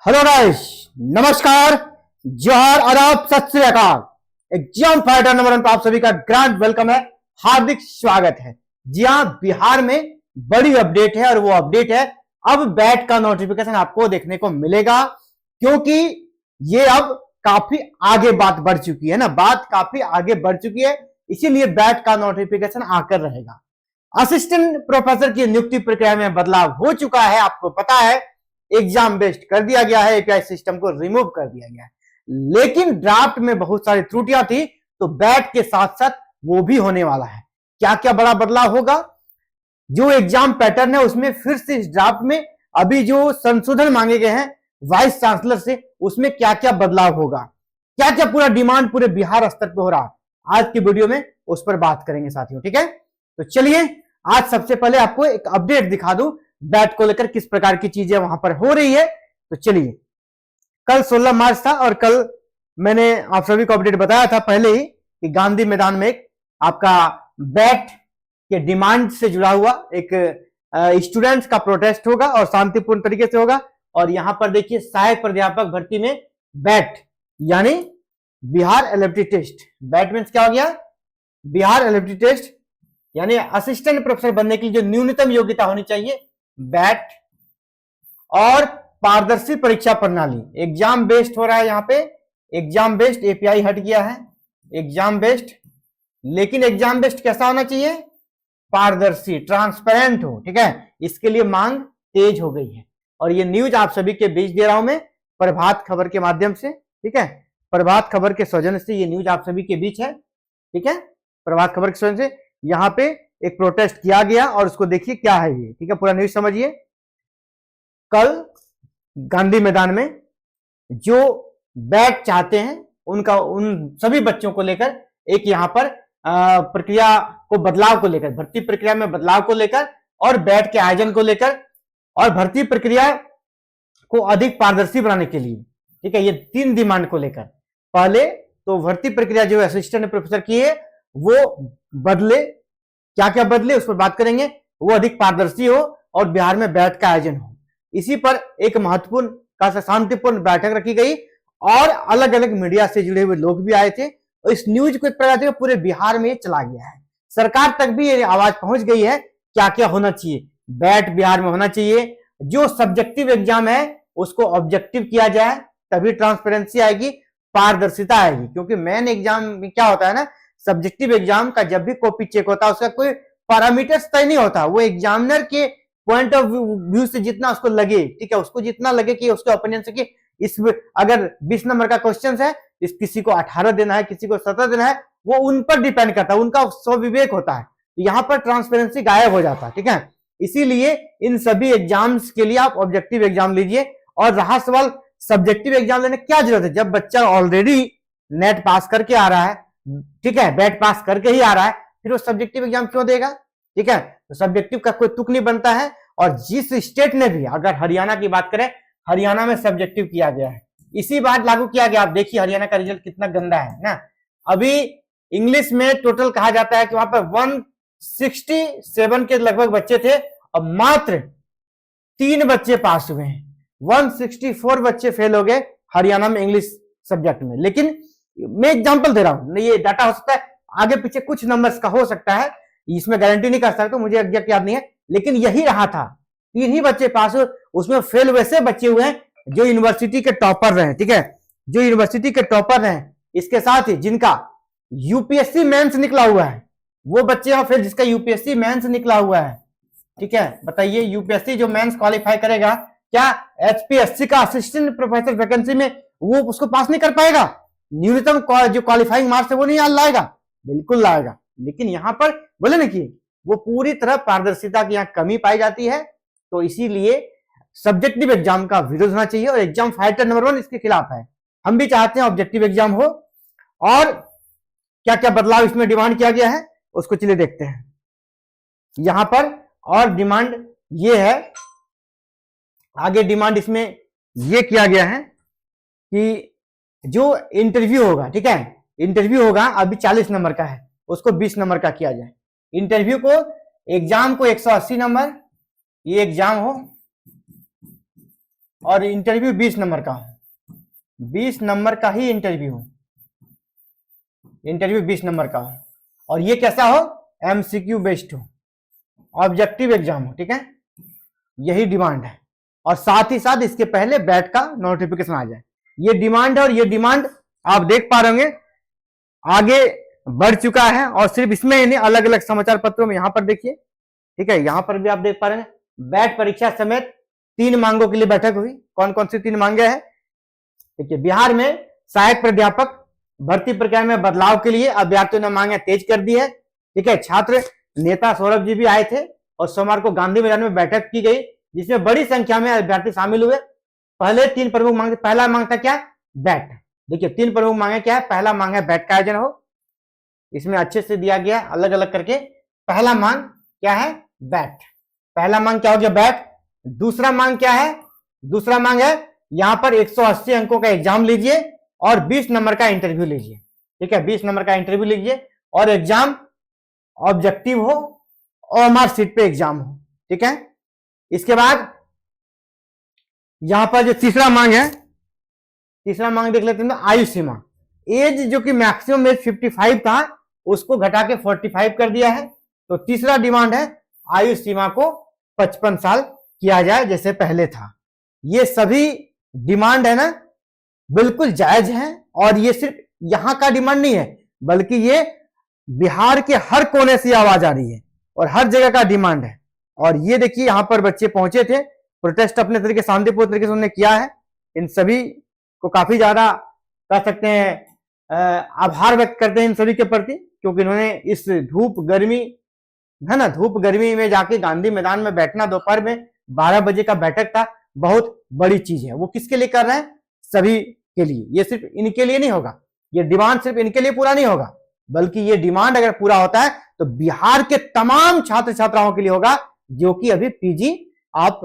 Hello guys, नमस्कार, जोहार, आदाब, सत श्री अकाल। एग्जाम फाइटर नंबर 1 पर आप सभी का ग्रैंड वेलकम है, हार्दिक स्वागत है। जी हाँ, बिहार में बड़ी अपडेट है और वो अपडेट है अब बैट का नोटिफिकेशन आपको देखने को मिलेगा, क्योंकि ये अब काफी आगे बात बढ़ चुकी है ना, बात काफी आगे बढ़ चुकी है, इसीलिए बैट का नोटिफिकेशन आकर रहेगा। असिस्टेंट प्रोफेसर की नियुक्ति प्रक्रिया में बदलाव हो चुका है, आपको पता है एग्जाम बेस्ड कर दिया गया है, एपीआई सिस्टम को रिमूव कर दिया गया है, लेकिन ड्राफ्ट में बहुत सारी त्रुटियां थी, तो बैट के साथ साथ वो भी होने वाला है। क्या क्या बड़ा बदलाव होगा, जो एग्जाम पैटर्न है उसमें फिर से इस ड्राफ्ट में अभी जो संशोधन मांगे गए हैं वाइस चांसलर से, उसमें क्या क्या बदलाव होगा, क्या क्या पूरा डिमांड पूरे बिहार स्तर पर हो रहा है, आज की वीडियो में उस पर बात करेंगे साथियों। ठीक है, तो चलिए आज सबसे पहले आपको एक अपडेट दिखा दूं बैट को लेकर किस प्रकार की चीजें वहां पर हो रही है। तो चलिए, कल 16 मार्च था और कल मैंने आप सभी को अपडेट बताया था पहले ही कि गांधी मैदान में एक आपका बैट के डिमांड से जुड़ा हुआ एक स्टूडेंट्स का प्रोटेस्ट होगा और शांतिपूर्ण तरीके से होगा। और यहां पर देखिए, सहायक प्राध्यापक भर्ती में बैट यानी Bihar eligibility test, BET means क्या हो गया, बिहार एलिजिबिलिटी टेस्ट यानी असिस्टेंट प्रोफेसर बनने की जो न्यूनतम योग्यता होनी चाहिए, बैट और पारदर्शी परीक्षा प्रणाली, एग्जाम बेस्ड हो रहा है। यहां पे एग्जाम बेस्ड, एपीआई हट गया है, एग्जाम बेस्ड, लेकिन एग्जाम बेस्ड कैसा होना चाहिए, पारदर्शी, ट्रांसपेरेंट हो। ठीक है, इसके लिए मांग तेज हो गई है और ये न्यूज आप सभी के बीच दे रहा हूं मैं प्रभात खबर के माध्यम से। ठीक है, प्रभात खबर के सौजन्य से ये न्यूज आप सभी के बीच है। ठीक है, प्रभात खबर के सौजन्य से यहां पे एक प्रोटेस्ट किया गया और उसको देखिए क्या है ये। ठीक है, पूरा न्यूज समझिए। कल गांधी मैदान में जो बैट चाहते हैं उनका, उन सभी बच्चों को लेकर एक यहां पर प्रक्रिया को बदलाव को लेकर, भर्ती प्रक्रिया में बदलाव को लेकर और बैट के आयोजन को लेकर और भर्ती प्रक्रिया को अधिक पारदर्शी बनाने के लिए, ठीक है, ये 3 डिमांड को लेकर। पहले तो भर्ती प्रक्रिया जो असिस्टेंट प्रोफेसर की है वो बदले, क्या क्या बदले उस पर बात करेंगे, वो अधिक पारदर्शी हो और बिहार में बैठ का आयोजन हो। इसी पर एक महत्वपूर्ण का शांतिपूर्ण बैठक रखी गई और अलग अलग मीडिया से जुड़े हुए लोग भी आए थे और इस न्यूज को एक प्रकार से पूरे बिहार में चला गया है, सरकार तक भी ये आवाज पहुंच गई है क्या क्या होना चाहिए, बैट बिहार में होना चाहिए, जो सब्जेक्टिव एग्जाम है उसको ऑब्जेक्टिव किया जाए, तभी ट्रांसपेरेंसी आएगी, पारदर्शिता आएगी। क्योंकि मेन एग्जाम में क्या होता है ना, सब्जेक्टिव एग्जाम का जब भी कॉपी चेक होता है उसका कोई पैरामीटर्स तय नहीं होता, वो एग्जामिनर के पॉइंट ऑफ व्यू से जितना उसको लगे, ठीक है, उसको जितना लगे कि उसके ओपिनियन से कि इस अगर 20 नंबर का क्वेश्चन है, इस किसी को 18 देना है, किसी को 17 देना है, वो उन पर डिपेंड करता है, उनका स्वविवेक होता है, यहां पर ट्रांसपेरेंसी गायब हो जाता है। ठीक है, इसीलिए इन सभी एग्जाम्स के लिए आप ऑब्जेक्टिव एग्जाम लीजिए। और रहा सवाल सब्जेक्टिव एग्जाम लेने क्या जरूरत है, जब बच्चा ऑलरेडी नेट पास करके आ रहा है, ठीक है, बैट पास करके ही आ रहा है, फिर वो सब्जेक्टिव एग्जाम क्यों देगा। ठीक है, तो सब्जेक्टिव का कोई तुक नहीं बनता है। और जिस स्टेट ने भी, अगर हरियाणा की बात करें, हरियाणा में सब्जेक्टिव किया गया है, इसी बात लागू किया गया। आप देखिए हरियाणा का रिजल्ट कितना गंदा है ना। अभी इंग्लिश में टोटल कहा जाता है कि वहां पर 167 के लगभग बच्चे थे और मात्र 3 बच्चे पास हुए हैं, 164 बच्चे फेल हो गए हरियाणा में इंग्लिश सब्जेक्ट में। लेकिन मैं एग्जांपल दे रहा हूं, ये डाटा हो सकता है आगे पीछे कुछ नंबर्स का हो सकता है, इसमें गारंटी नहीं कर सकता, मुझे एग्जैक्ट याद नहीं है, लेकिन यही रहा था, 3 ही बच्चे पास हुए, उसमें फेल वैसे बच्चे हुए हैं जो यूनिवर्सिटी के टॉपर रहे। ठीक है, जो यूनिवर्सिटी के टॉपर रहे, इसके साथ ही जिनका यूपीएससी मेंस निकला हुआ है, वो बच्चे यहां फेल जिसका यूपीएससी मेंस निकला हुआ है। ठीक है, बताइए यूपीएससी जो मेंस क्वालिफाई करेगा, क्या एचपीएससी का असिस्टेंट प्रोफेसर वैकेंसी में वो उसको पास नहीं कर पाएगा, न्यूनतम जो क्वालिफाइंग मार्क्स है वो नहीं लाएगा, बिल्कुल लाएगा। लेकिन यहां पर बोले ना कि वो पूरी तरह पारदर्शिता की यहां कमी पाई जाती है, तो इसीलिए सब्जेक्टिव एग्जाम का विरोध होना चाहिए और एग्जाम फाइटर नंबर 1 इसके खिलाफ है। हम भी चाहते हैं ऑब्जेक्टिव एग्जाम हो। और क्या क्या बदलाव इसमें डिमांड किया गया है उसको चलिए देखते हैं। यहां पर और डिमांड ये है, आगे डिमांड इसमें ये किया गया है कि जो इंटरव्यू होगा, ठीक है, इंटरव्यू होगा अभी 40 नंबर का है, उसको 20 नंबर का किया जाए। इंटरव्यू को, एग्जाम को 180 नंबर ये एग्जाम हो, और इंटरव्यू 20 नंबर का हो, 20 नंबर का ही इंटरव्यू हो, इंटरव्यू 20 नंबर का हो, और ये कैसा हो, एमसीक्यू बेस्ड हो, ऑब्जेक्टिव एग्जाम हो, ठीक है, यही डिमांड है। और साथ ही साथ इसके पहले बैट का नोटिफिकेशन आ जाए, ये डिमांड है। और ये डिमांड आप देख पा रहे होंगे आगे बढ़ चुका है, और सिर्फ इसमें ही नहीं, अलग अलग समाचार पत्रों में, यहां पर देखिए, ठीक है, यहां पर भी आप देख पा रहे हैं बैट परीक्षा समेत 3 मांगों के लिए बैठक हुई। कौन कौन सी 3 मांगे हैं, देखिए, बिहार में सहायक प्राध्यापक भर्ती प्रक्रिया में बदलाव के लिए अभ्यर्थियों ने मांगे तेज कर दी है, ठीक है। छात्र नेता सौरभ जी भी आए थे और सोमवार को गांधी मैदान में बैठक की गई, जिसमें बड़ी संख्या में अभ्यर्थी शामिल हुए। पहले 3 प्रमुख मांग, पहला मांग था क्या, बैट। देखिए 3 प्रमुख मांगे क्या है, पहला मांग है बैट का आयोजन हो, इसमें अच्छे से दिया गया अलग अलग करके। पहला मांग क्या है, बैट, पहला मांग क्या हो गया, बैट। दूसरा मांग क्या है, दूसरा मांग है यहां पर 180 अंकों का एग्जाम लीजिए और 20 नंबर का इंटरव्यू लीजिए, ठीक है, 20 नंबर का इंटरव्यू लीजिए और एग्जाम ऑब्जेक्टिव हो और मार्कशीट पे एग्जाम हो, ठीक है। इसके बाद यहां पर जो तीसरा मांग है, तीसरा मांग देख लेते हैं, आयु सीमा, एज जो कि मैक्सिमम एज 55 था उसको घटा के 45 कर दिया है। तो तीसरा डिमांड है आयु सीमा को 55 साल किया जाए जैसे पहले था। ये सभी डिमांड है ना, बिल्कुल जायज है, और ये सिर्फ यहां का डिमांड नहीं है, बल्कि ये बिहार के हर कोने से आवाज आ रही है और हर जगह का डिमांड है। और ये देखिए यहां पर बच्चे पहुंचे थे, प्रोटेस्ट अपने तरीके शांतिपूर्ण तरीके से उन्होंने किया है। इन सभी को काफी ज्यादा कह सकते हैं आभार व्यक्त करते हैं इन सभी के प्रति, क्योंकि इन्होंने इस धूप गर्मी है ना, धूप गर्मी में जाके गांधी मैदान में बैठना, दोपहर में 12 बजे का बैठक था, बहुत बड़ी चीज है। वो किसके लिए कर रहे हैं, सभी के लिए। ये सिर्फ इनके लिए नहीं होगा, ये डिमांड सिर्फ इनके लिए पूरा नहीं होगा, बल्कि ये डिमांड अगर पूरा होता है तो बिहार के तमाम छात्र छात्राओं के लिए होगा जो कि अभी पीजी आप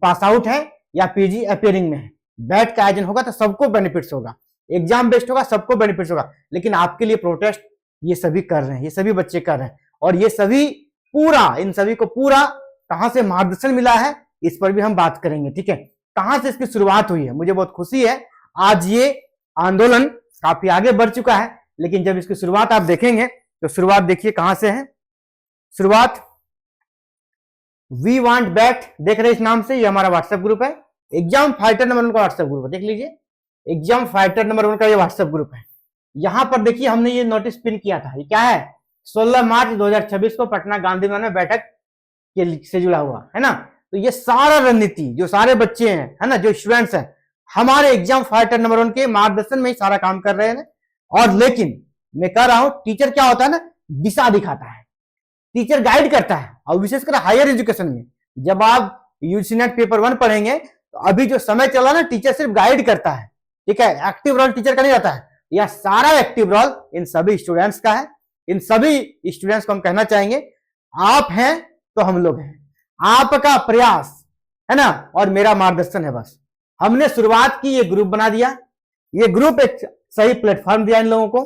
पास आउट है या पीजी अपियरिंग में है। बैट का आयोजन होगा तो सबको बेनिफिट्स होगा, एग्जाम बेस्ड होगा सबको बेनिफिट्स होगा, लेकिन आपके लिए प्रोटेस्ट ये सभी कर रहे हैं, ये सभी बच्चे कर रहे हैं। और ये सभी पूरा, इन सभी को पूरा कहां से मार्गदर्शन मिला है इस पर भी हम बात करेंगे, ठीक है। कहां से इसकी शुरुआत हुई है, मुझे बहुत खुशी है, आज ये आंदोलन काफी आगे बढ़ चुका है, लेकिन जब इसकी शुरुआत आप देखेंगे तो शुरुआत देखिए कहां से है। शुरुआत वी वांट बैट देख रहे इस नाम से, ये हमारा व्हाट्सएप ग्रुप है, एग्जाम फाइटर नंबर 1 का व्हाट्सएप ग्रुप है, देख लीजिए, एग्जाम फाइटर नंबर 1 का ये व्हाट्सएप ग्रुप है। यहां पर देखिए हमने ये नोटिस पिन किया था, ये क्या है, 16 मार्च 2026 को पटना गांधी मैदान में बैठक के से जुड़ा हुआ है ना। तो ये सारा रणनीति, जो सारे बच्चे हैं है ना, जो स्टूडेंट्स हैं, हमारे एग्जाम फाइटर नंबर 1 के मार्गदर्शन में ही सारा काम कर रहे हैं। और लेकिन मैं कह रहा हूं, टीचर क्या होता है ना, दिशा दिखाता है, टीचर गाइड करता है, और विशेषकर हायर एजुकेशन में जब आप यूजीसी नेट पेपर 1 पढ़ेंगे तो अभी जो समय चला ना, टीचर सिर्फ गाइड करता है, ठीक है, एक्टिव रोल टीचर का नहीं रहता है। यह सारा एक्टिव रोल इन सभी स्टूडेंट्स का है। इन सभी स्टूडेंट्स को हम कहना चाहेंगे, आप हैं तो हम लोग हैं, आपका प्रयास है ना, और मेरा मार्गदर्शन है बस। हमने शुरुआत की, ये ग्रुप बना दिया, ये ग्रुप एक सही प्लेटफॉर्म दिया इन लोगों को,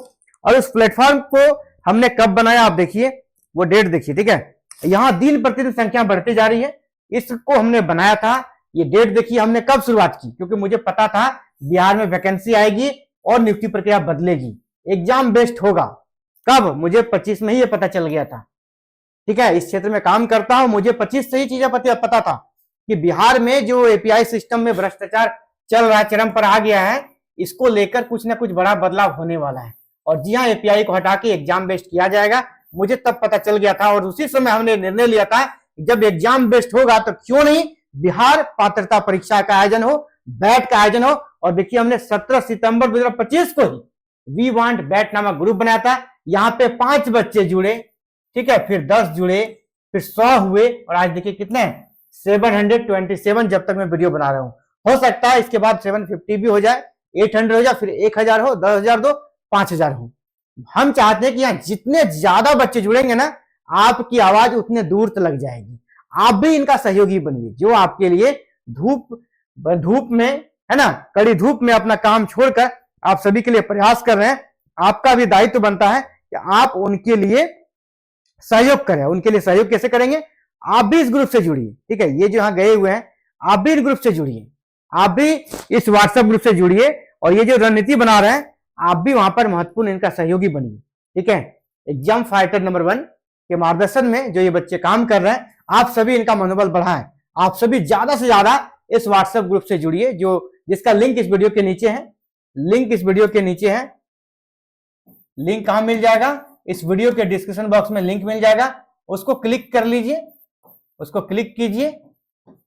और उस प्लेटफॉर्म को हमने कब बनाया आप देखिए, वो डेट देखिए, ठीक है, यहां दिन प्रतिदिन संख्या बढ़ती जा रही है, इसको हमने बनाया था। ये डेट देखिए हमने कब शुरुआत की, क्योंकि मुझे पता था बिहार में वैकेंसी आएगी और नियुक्ति प्रक्रिया बदलेगी, एग्जाम बेस्ड होगा। कब, मुझे 25 में ही ये पता चल गया था, ठीक है, इस क्षेत्र में काम करता हूं, मुझे 25 से ही चीजें पता था कि बिहार में जो एपीआई सिस्टम में भ्रष्टाचार चल रहा है, चरम पर आ गया है, इसको लेकर कुछ ना कुछ बड़ा बदलाव होने वाला है। और जी हाँ, एपीआई को हटा के एग्जाम बेस्ड किया जाएगा, मुझे तब पता चल गया था। और उसी समय हमने निर्णय लिया था जब एग्जाम बेस्ड होगा तो क्यों नहीं बिहार पात्रता परीक्षा का आयोजन हो, बैट का आयोजन हो। और देखिए हमने 17 सितंबर 2025 को ही वी वांट बैट नामक ग्रुप बनाया था, यहाँ पे 5 बच्चे जुड़े, ठीक है, फिर 10 जुड़े, फिर 100 हुए, और आज देखिए कितने 727 जब तक मैं वीडियो बना रहा हूं। हो सकता है इसके बाद 750 भी हो जाए, 800 हो जाए, फिर 1000 हो, 10,000 दो, 5,000 हो। हम चाहते हैं कि यहाँ जितने ज्यादा बच्चे जुड़ेंगे ना, आपकी आवाज उतने दूर तक लग जाएगी। आप भी इनका सहयोगी बनिए, जो आपके लिए धूप में है ना, कड़ी धूप में अपना काम छोड़कर आप सभी के लिए प्रयास कर रहे हैं। आपका भी दायित्व बनता है कि आप उनके लिए सहयोग करें। उनके लिए सहयोग कैसे करेंगे, आप भी इस ग्रुप से जुड़िए, ठीक है, ये जो यहाँ गए हुए हैं आप भी इस ग्रुप से जुड़िए, आप भी इस व्हाट्सएप ग्रुप से जुड़िए और ये जो रणनीति बना रहे हैं आप भी वहां पर महत्वपूर्ण इनका सहयोगी बनिए। ठीक है, एग्जाम फाइटर नंबर 1 के मार्गदर्शन में जो ये बच्चे काम कर रहे हैं, आप सभी इनका मनोबल बढ़ाएं। आप सभी ज्यादा से ज्यादा इस व्हाट्सएप ग्रुप से जुड़िए, जो जिसका लिंक इस वीडियो के नीचे है। लिंक इस वीडियो के नीचे है। लिंक कहां मिल जाएगा? इस वीडियो के डिस्क्रिप्शन बॉक्स में लिंक मिल जाएगा, उसको क्लिक कर लीजिए, उसको क्लिक कीजिए,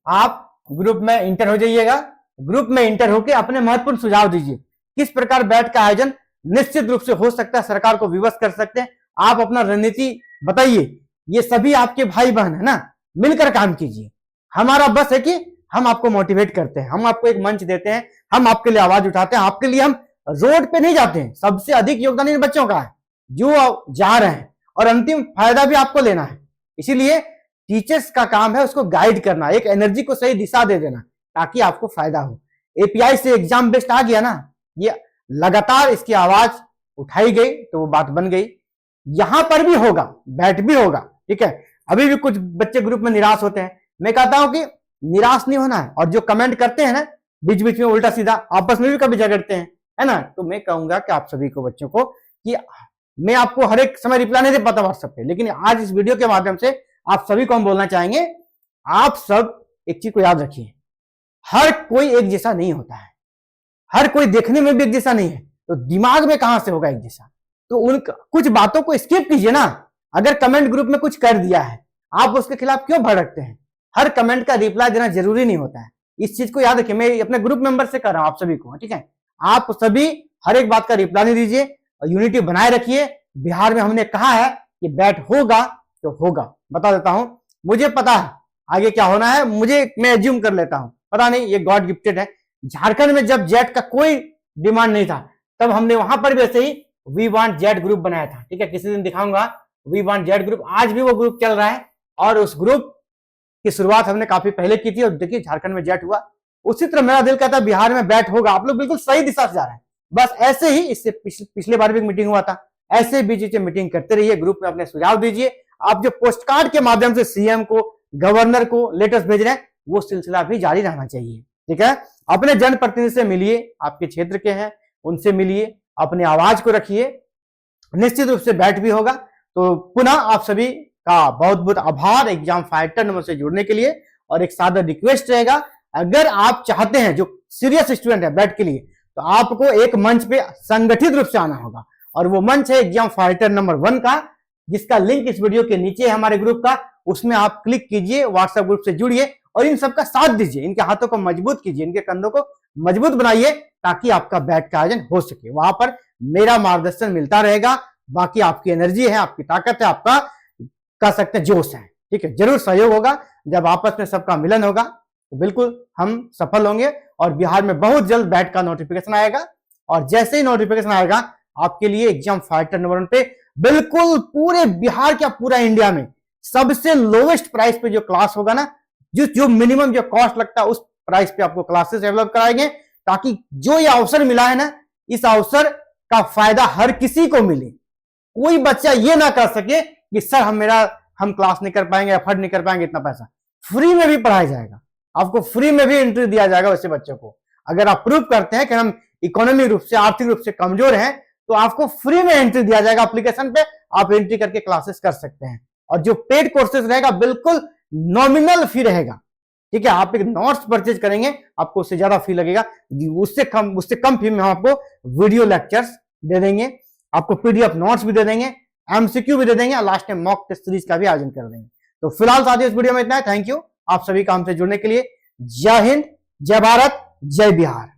आप ग्रुप में इंटर हो जाइएगा। ग्रुप में इंटर होकर अपने महत्वपूर्ण सुझाव दीजिए, किस प्रकार बैठ का आयोजन निश्चित रूप से हो सकता है, सरकार को विवश कर सकते हैं। आप अपना रणनीति बताइए, ये सभी आपके भाई बहन है ना, मिलकर काम कीजिए। हमारा बस है कि हम आपको मोटिवेट करते हैं, हम आपको एक मंच देते हैं, हम आपके लिए आवाज उठाते हैं, आपके लिए हम रोड पे नहीं जाते हैं। सबसे अधिक योगदान इन बच्चों का है जो जा रहे हैं और अंतिम फायदा भी आपको लेना है। इसीलिए टीचर्स का काम है उसको गाइड करना, एक एनर्जी को सही दिशा दे देना ताकि आपको फायदा हो। एपीआई से एग्जाम बेस्ड आ गया ना, ये लगातार इसकी आवाज उठाई गई तो वो बात बन गई। यहां पर भी होगा, बैठ भी होगा। ठीक है, अभी भी कुछ बच्चे ग्रुप में निराश होते हैं, मैं कहता हूं कि निराश नहीं होना है। और जो कमेंट करते हैं ना बीच बीच में उल्टा सीधा, आपस में भी कभी झगड़ते हैं, है ना, तो मैं कहूंगा कि आप सभी को बच्चों को कि मैं आपको हर एक समय रिप्लाई नहीं दे पाता व्हाट्सएप पे, लेकिन आज इस वीडियो के माध्यम से आप सभी को हम बोलना चाहेंगे, आप सब एक चीज को याद रखिए, हर कोई एक जैसा नहीं होता है, हर कोई देखने में भी एक जैसा नहीं है, तो दिमाग में कहां से होगा एक जैसा? तो उन कुछ बातों को स्किप कीजिए ना। अगर कमेंट ग्रुप में कुछ कर दिया है, आप उसके खिलाफ क्यों भड़कते हैं? हर कमेंट का रिप्लाई देना जरूरी नहीं होता है, इस चीज को याद रखिए। मैं अपने ग्रुप मेंबर से कर रहा हूं आप सभी को, ठीक है, आप सभी हर एक बात का रिप्लाई नहीं दीजिए और यूनिटी बनाए रखिए। बिहार में हमने कहा है कि बैट होगा तो होगा, बता देता हूं, मुझे पता है आगे क्या होना है, मैं एज्यूम कर लेता हूं, पता नहीं, ये गॉड गिफ्टेड है। झारखंड में जब जेट का कोई डिमांड नहीं था, तब हमने वहां पर भी ऐसे ही वी वांट जेट ग्रुप बनाया था। ठीक है, किसी दिन दिखाऊंगा वी वांट जेट ग्रुप, आज भी वो ग्रुप चल रहा है और उस ग्रुप की शुरुआत हमने काफी पहले की थी और देखिए झारखंड में जेट हुआ। उसी तरह मेरा दिल कहता है बिहार में बैट होगा। आप लोग बिल्कुल सही दिशा से जा रहे हैं, बस ऐसे ही, इससे पिछले बार भी एक मीटिंग हुआ था, ऐसे बीच में मीटिंग करते रहिए, ग्रुप में अपने सुझाव दीजिए। आप जो पोस्ट कार्ड के माध्यम से सीएम को, गवर्नर को लेटर्स भेज रहे हैं, वो सिलसिला भी जारी रहना चाहिए। ठीक है, अपने जनप्रतिनिधि से मिलिए, आपके क्षेत्र के हैं उनसे मिलिए, अपनी आवाज को रखिए, निश्चित रूप से बैट भी होगा। तो पुनः आप सभी का बहुत बहुत आभार एग्जाम फाइटर नंबर से जुड़ने के लिए। और एक सादा रिक्वेस्ट रहेगा, अगर आप चाहते हैं, जो सीरियस स्टूडेंट है बैट के लिए, तो आपको एक मंच पे संगठित रूप से आना होगा और वो मंच है एग्जाम फाइटर नंबर 1 का, जिसका लिंक इस वीडियो के नीचे है हमारे ग्रुप का। उसमें आप क्लिक कीजिए, व्हाट्सएप ग्रुप से जुड़िए और इन सबका साथ दीजिए, इनके हाथों को मजबूत कीजिए, इनके कंधों को मजबूत बनाइए ताकि आपका बैट का आयोजन हो सके। वहां पर मेरा मार्गदर्शन मिलता रहेगा, बाकी आपकी एनर्जी है, आपकी ताकत है, आपका कह सकते हैं जोश है। ठीक है, जरूर सहयोग होगा, जब आपस में सबका मिलन होगा तो बिल्कुल हम सफल होंगे और बिहार में बहुत जल्द बैट का नोटिफिकेशन आएगा। और जैसे ही नोटिफिकेशन आएगा आपके लिए एग्जाम फाइटर नंबर 1 पे बिल्कुल पूरे बिहार क्या पूरा इंडिया में सबसे लोवेस्ट प्राइस पे जो क्लास होगा ना, जो मिनिमम जो कॉस्ट लगता है उस प्राइस पे आपको क्लासेस डेवलप कराएंगे, ताकि जो ये अवसर मिला है ना, इस अवसर का फायदा हर किसी को मिले। कोई बच्चा ये ना कर सके कि सर हम क्लास नहीं कर पाएंगे, अफोर्ड नहीं कर पाएंगे इतना पैसा। फ्री में भी पढ़ाया जाएगा, आपको फ्री में भी एंट्री दिया जाएगा वैसे बच्चों को। अगर आप प्रूव करते हैं कि हम इकोनॉमिक रूप से, आर्थिक रूप से कमजोर हैं, तो आपको फ्री में एंट्री दिया जाएगा एप्लीकेशन पे, आप एंट्री करके क्लासेस कर सकते हैं। और जो पेड कोर्सेज रहेगा बिल्कुल नॉमिनल फी रहेगा। ठीक है, आप एक नोट्स परचेज करेंगे आपको उससे ज्यादा फी लगेगा, उससे कम फी में हम आपको वीडियो लेक्चर्स दे देंगे, आपको पीडीएफ नोट्स भी दे देंगे, एमसीक्यू भी दे देंगे और लास्ट में मॉक टेस्ट सीरीज का भी आयोजन कर देंगे। तो फिलहाल साथियों इस वीडियो में इतना है। थैंक यू आप सभी का हमसे जुड़ने के लिए। जय हिंद, जय भारत, जय बिहार।